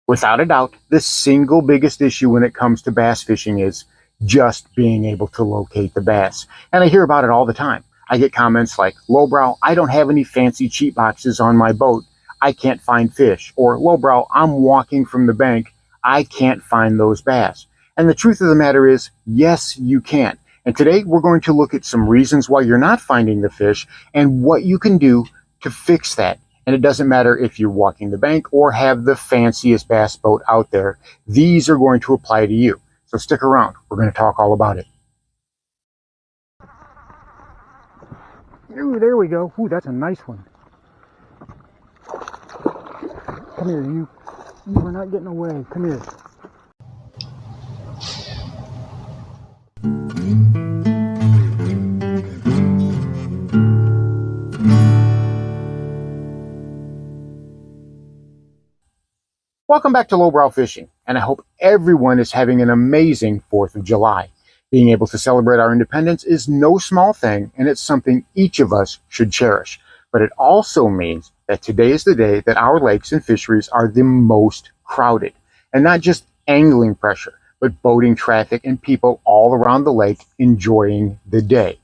Without a doubt, the single biggest issue when it comes to bass fishing is just being able to locate the bass. And I hear about it all the time. I get comments like, lowbrow, I don't have any fancy cheat boxes on my boat. I can't find fish. Or, lowbrow, I'm walking from the bank. I can't find those bass. And the truth of the matter is, yes, you can. And today we're going to look at some reasons why you're not finding the fish and what you can do to fix that. And it doesn't matter if you're walking the bank or have the fanciest bass boat out there. These are going to apply to you. So stick around. We're going to talk all about it. Ooh, there we go. Ooh, that's a nice one. Come here, you. You are not getting away. Come here. Welcome back to Lowbrow Fishing, and I hope everyone is having an amazing 4th of July. Being able to celebrate our independence is no small thing, and it's something each of us should cherish. But it also means that today is the day that our lakes and fisheries are the most crowded. And not just angling pressure, but boating traffic and people all around the lake enjoying the day.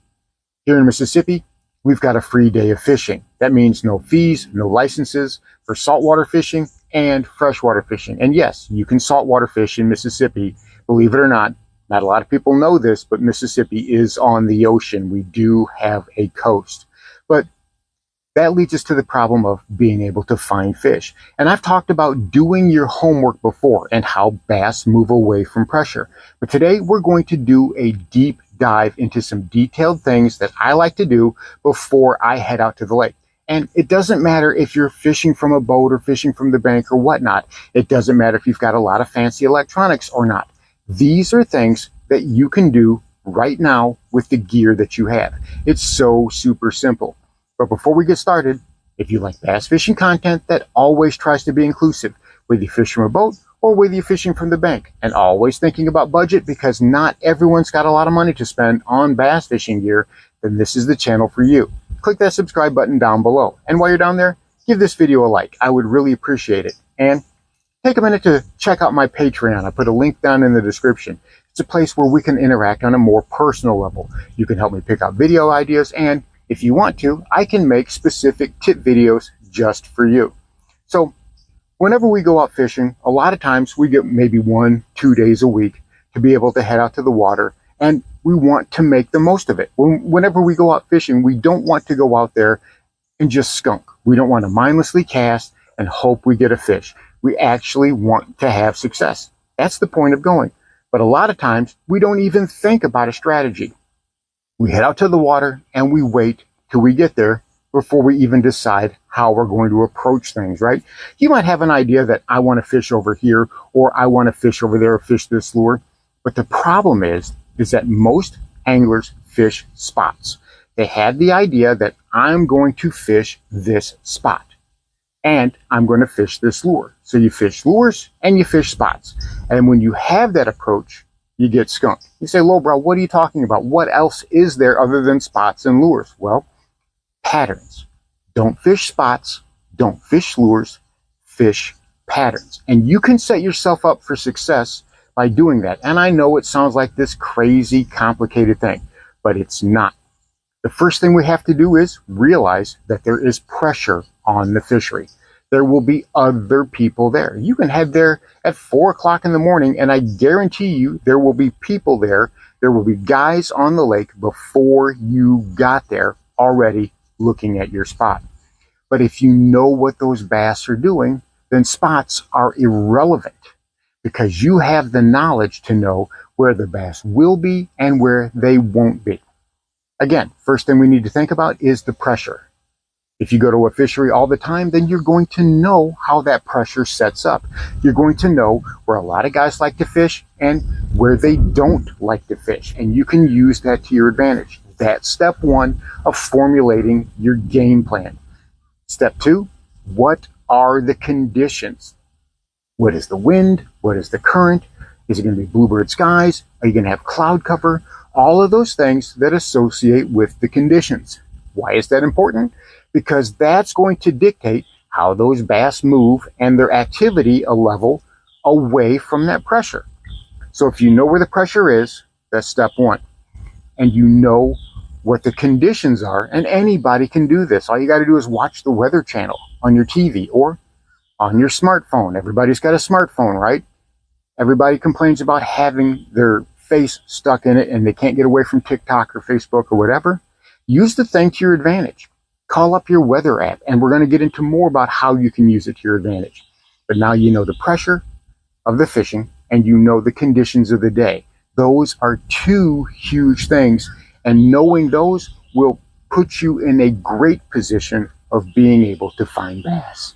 Here in Mississippi, we've got a free day of fishing. That means no fees, no licenses for saltwater fishing and freshwater fishing. And yes, you can saltwater fish in Mississippi, believe it or not. Not a lot of people know this, but Mississippi is on the ocean. We do have a coast. But that leads us to the problem of being able to find fish. And I've talked about doing your homework before and how bass move away from pressure. But today we're going to do a deep dive into some detailed things that I like to do before I head out to the lake. And it doesn't matter if you're fishing from a boat or fishing from the bank or whatnot. It doesn't matter if you've got a lot of fancy electronics or not. These are things that you can do right now with the gear that you have. It's so super simple. But before we get started, if you like bass fishing content that always tries to be inclusive, whether you fish from a boat or whether you're fishing from the bank, and always thinking about budget because not everyone's got a lot of money to spend on bass fishing gear, then this is the channel for you. Click that subscribe button down below. And while you're down there, give this video a like. I would really appreciate it. And take a minute to check out my Patreon. I put a link down in the description. It's a place where we can interact on a more personal level. You can help me pick out video ideas, and if you want to, I can make specific tip videos just for you. So whenever we go out fishing, a lot of times we get maybe 1-2 days a week to be able to head out to the water, and we want to make the most of it. Whenever we go out fishing, we don't want to go out there and just skunk. We don't want to mindlessly cast and hope we get a fish. We actually want to have success. That's the point of going. But a lot of times we don't even think about a strategy. We head out to the water and we wait till we get there before we even decide how we're going to approach things, right? You might have an idea that I want to fish over here or I want to fish over there or fish this lure. But the problem is that most anglers fish spots. They have the idea that I'm going to fish this spot and I'm going to fish this lure. So you fish lures and you fish spots. And when you have that approach, you get skunked. You say, lowbrow, what are you talking about? What else is there other than spots and lures? Well, patterns. Don't fish spots. Don't fish lures. Fish patterns. And you can set yourself up for success by doing that. And I know it sounds like this crazy, complicated thing, but it's not. The first thing we have to do is realize that there is pressure on the fishery. There will be other people there. You can head there at 4 o'clock in the morning, and I guarantee you there will be people there. There will be guys on the lake before you got there already looking at your spot. But if you know what those bass are doing, then spots are irrelevant because you have the knowledge to know where the bass will be and where they won't be. Again, first thing we need to think about is the pressure. If you go to a fishery all the time, then you're going to know how that pressure sets up. You're going to know where a lot of guys like to fish and where they don't like to fish. And you can use that to your advantage. That's step one of formulating your game plan. Step two, what are the conditions? What is the wind? What is the current? Is it going to be bluebird skies? Are you going to have cloud cover? All of those things that associate with the conditions. Why is that important? Because that's going to dictate how those bass move and their activity level away from that pressure. So if you know where the pressure is, that's step one. And you know what the conditions are, and anybody can do this. All you got to do is watch the Weather Channel on your TV or on your smartphone. Everybody's got a smartphone, right? Everybody complains about having their face stuck in it and they can't get away from TikTok or Facebook or whatever. Use the thing to your advantage. Call up your weather app, and we're going to get into more about how you can use it to your advantage. But now you know the pressure of the fishing and you know the conditions of the day. Those are two huge things, and knowing those will put you in a great position of being able to find bass.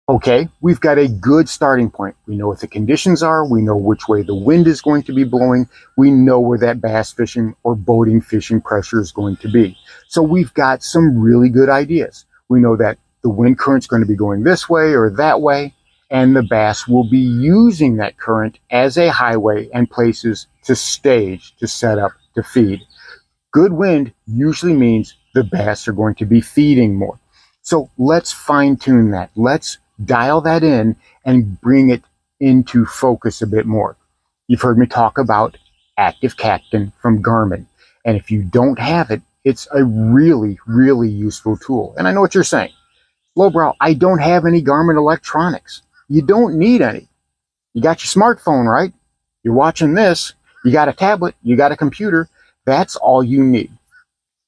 Okay, we've got a good starting point. We know what the conditions are. We know which way the wind is going to be blowing. We know where that bass fishing or boating fishing pressure is going to be. So we've got some really good ideas. We know that the wind current's going to be going this way or that way, and the bass will be using that current as a highway and places to stage, to set up, to feed. Good wind usually means the bass are going to be feeding more. So let's fine tune that. Let's dial that in and bring it into focus a bit more. You've heard me talk about Active Captain from Garmin. And if you don't have it, it's a really, really useful tool. And I know what you're saying. Lowbrow, I don't have any Garmin electronics. You don't need any. You got your smartphone, right? You're watching this. You got a tablet. You got a computer. That's all you need.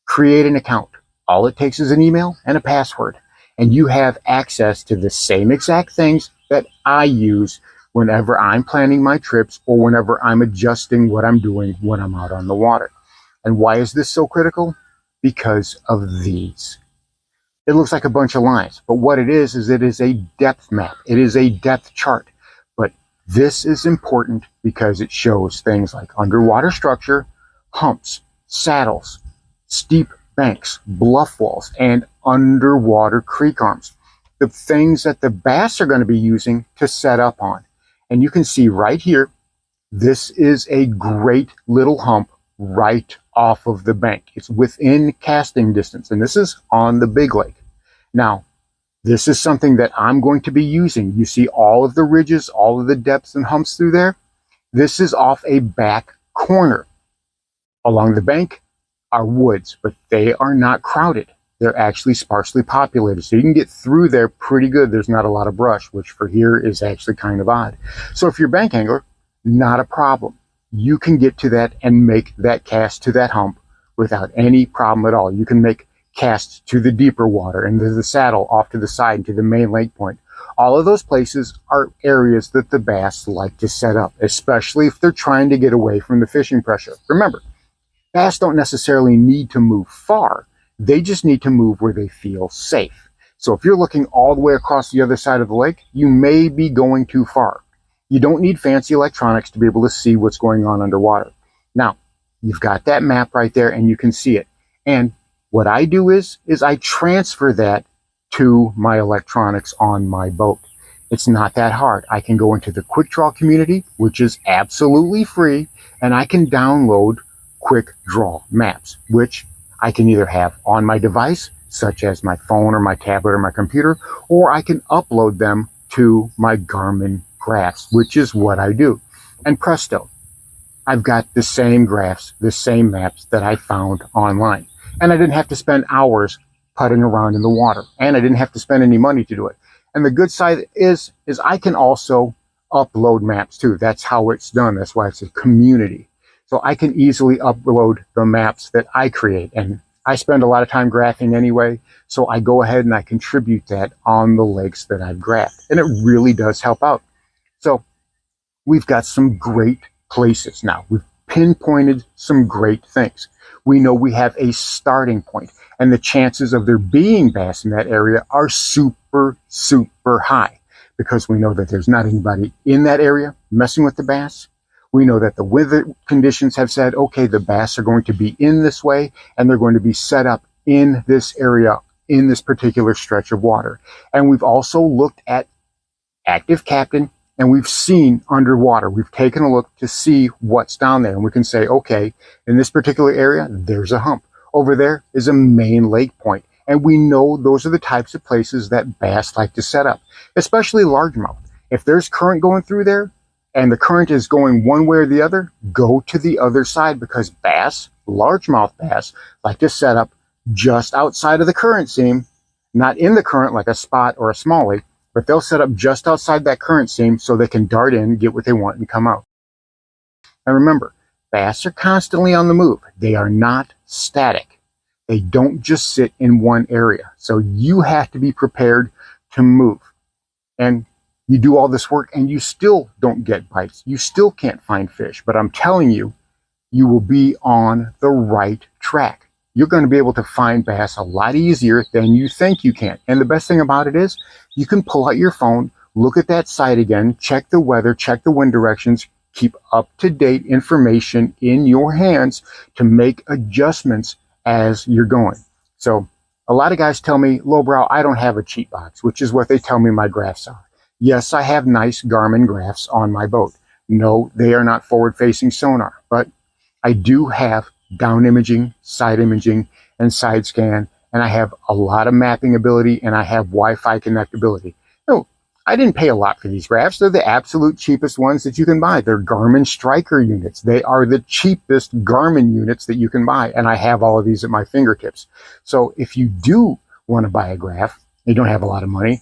Create an account. All it takes is an email and a password. And you have access to the same exact things that I use whenever I'm planning my trips or whenever I'm adjusting what I'm doing when I'm out on the water. And why is this so critical? Because of these. It looks like a bunch of lines, but what it is it is a depth map. It is a depth chart. But this is important because it shows things like underwater structure, humps, saddles, steep banks, bluff walls, and underwater creek arms. The things that the bass are going to be using to set up on. And you can see right here, this is a great little hump right off of the bank. It's within casting distance, and this is on the big lake. Now, this is something that I'm going to be using. You see all of the ridges, all of the depths and humps through there? This is off a back corner. Along the bank are woods, but they are not crowded. They're actually sparsely populated, so you can get through there pretty good. There's not a lot of brush, which for here is actually kind of odd. So if you're a bank angler, not a problem. You can get to that and make that cast to that hump without any problem at all. You can make casts to the deeper water and to the saddle off to the side and to the main lake point. All of those places are areas that the bass like to set up, especially if they're trying to get away from the fishing pressure. Remember, bass don't necessarily need to move far. They just need to move where they feel safe. So if you're looking all the way across the other side of the lake, you may be going too far. You don't need fancy electronics to be able to see what's going on underwater. Now, you've got that map right there and you can see it. And what I do is I transfer that to my electronics on my boat. It's not that hard. I can go into the Quick Draw community, which is absolutely free, and I can download Quick Draw maps, which I can either have on my device, such as my phone or my tablet or my computer, or I can upload them to my Garmin graphs, which is what I do. And presto, I've got the same graphs, the same maps that I found online. And I didn't have to spend hours putting around in the water, and I didn't have to spend any money to do it. And the good side is I can also upload maps too. That's how it's done. That's why it's a community. So I can easily upload the maps that I create. And I spend a lot of time graphing anyway, so I go ahead and I contribute that on the lakes that I've graphed. And it really does help out. So we've got some great places now. We've pinpointed some great things. We know we have a starting point, and the chances of there being bass in that area are super, super high because we know that there's not anybody in that area messing with the bass. We know that the weather conditions have said, okay, the bass are going to be in this way, and they're going to be set up in this area, in this particular stretch of water. And we've also looked at Active Captain, and we've seen underwater. We've taken a look to see what's down there, and we can say, okay, in this particular area, there's a hump. Over there is a main lake point, And we know those are the types of places that bass like to set up, especially largemouth. If there's current going through there and the current is going one way or the other, go to the other side, because bass, largemouth bass, like to set up just outside of the current seam, not in the current like a spot or a smallie, but they'll set up just outside that current seam so they can dart in, get what they want, and come out. And remember, bass are constantly on the move. They are not static. They don't just sit in one area. So you have to be prepared to move. And you do all this work and you still don't get bites. You still can't find fish. But I'm telling you, you will be on the right track. You're going to be able to find bass a lot easier than you think you can. And the best thing about it is you can pull out your phone, look at that site again, check the weather, check the wind directions, keep up-to-date information in your hands to make adjustments as you're going. So a lot of guys tell me, Lowbrow, I don't have a cheat box, which is what they tell me my graphs are. Yes, I have nice Garmin graphs on my boat. No, they are not forward-facing sonar, but I do have down imaging, side imaging, and side scan, and I have a lot of mapping ability, and I have Wi-Fi connectability. No, I didn't pay a lot for these graphs. They're the absolute cheapest ones that you can buy. They're Garmin Striker units. They are the cheapest Garmin units that you can buy, and I have all of these at my fingertips. So if you do want to buy a graph, you don't have a lot of money,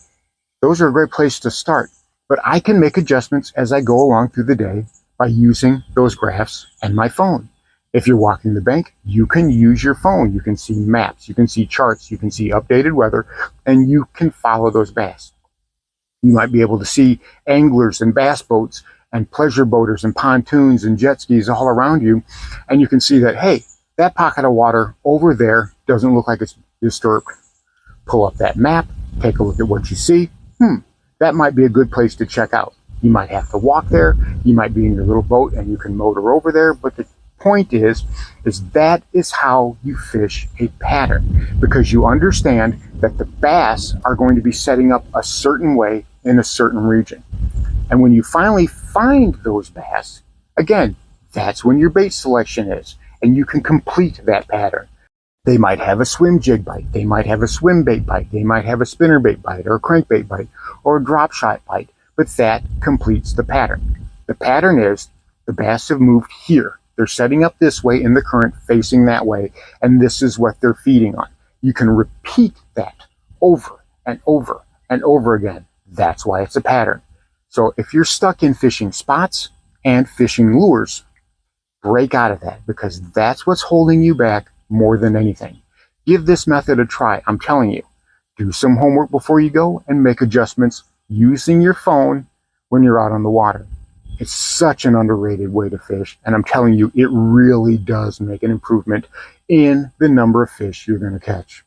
those are a great place to start. But I can make adjustments as I go along through the day by using those graphs and my phone. If you're walking the bank, you can use your phone. You can see maps, you can see charts, you can see updated weather, and you can follow those bass. You might be able to see anglers and bass boats and pleasure boaters and pontoons and jet skis all around you. And you can see that, hey, that pocket of water over there doesn't look like it's disturbed. Pull up that map, take a look at what you see. That might be a good place to check out. You might have to walk there. You might be in your little boat and you can motor over there. But the point is that is how you fish a pattern, because you understand that the bass are going to be setting up a certain way in a certain region. And when you finally find those bass, again, that's when your bait selection is, and you can complete that pattern. They might have a swim jig bite, they might have a swim bait bite, they might have a spinner bait bite or a crankbait bite or a drop shot bite, but that completes the pattern. The pattern is the bass have moved here. They're setting up this way in the current, facing that way, and this is what they're feeding on. You can repeat that over and over and over again. That's why it's a pattern. So if you're stuck in fishing spots and fishing lures, break out of that, because that's what's holding you back more than anything. Give this method a try. I'm telling you, do some homework before you go and make adjustments using your phone when you're out on the water. It's such an underrated way to fish, and I'm telling you, it really does make an improvement in the number of fish you're going to catch.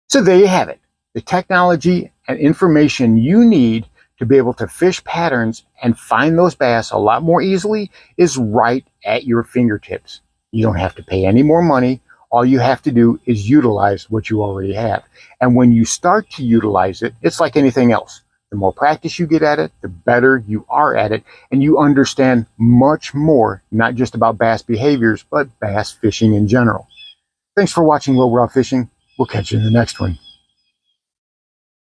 So there you have it. The technology and information you need to be able to fish patterns and find those bass a lot more easily is right at your fingertips. You don't have to pay any more money. All you have to do is utilize what you already have. And when you start to utilize it, it's like anything else. The more practice you get at it, the better you are at it, and you understand much more, not just about bass behaviors, but bass fishing in general. Thanks for watching Lowbrow Fishing. We'll catch you in the next one.